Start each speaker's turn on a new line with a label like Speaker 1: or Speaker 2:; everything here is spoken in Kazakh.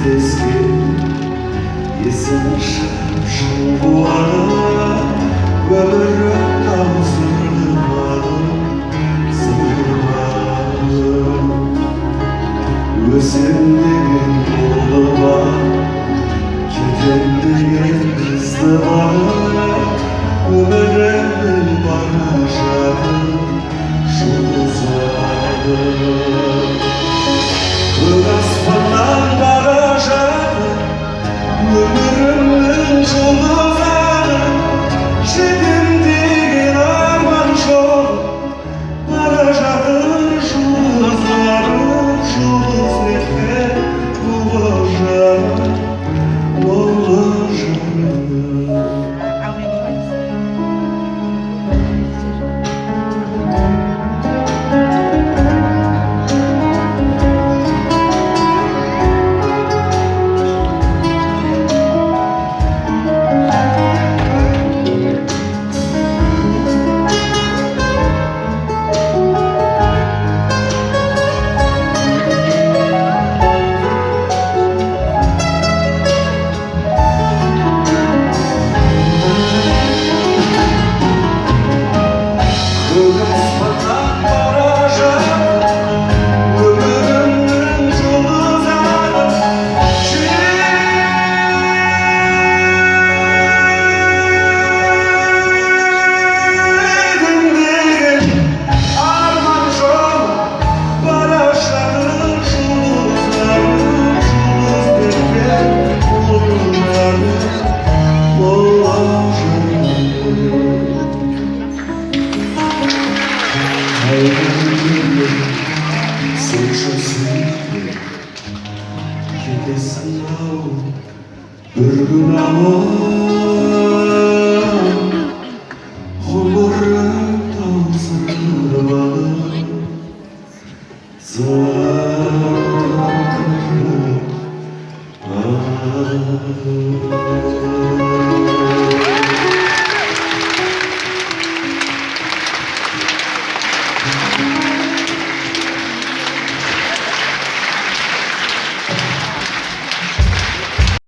Speaker 1: кездескен есім шымшуаны өмірім таусырмады өсем деген ұлы бар кетем деген қызды бар өмірімнің бара жатыр жұлдызады көк аспаннан бара жатыр өмірімнің жұлдызы жетем деген арман жол бара жатыр жұлдызлары жұлдыз неткен ұлы жаны ұлы жаны кетесің-ау бір күн аман ғұмырың таусырып алып зар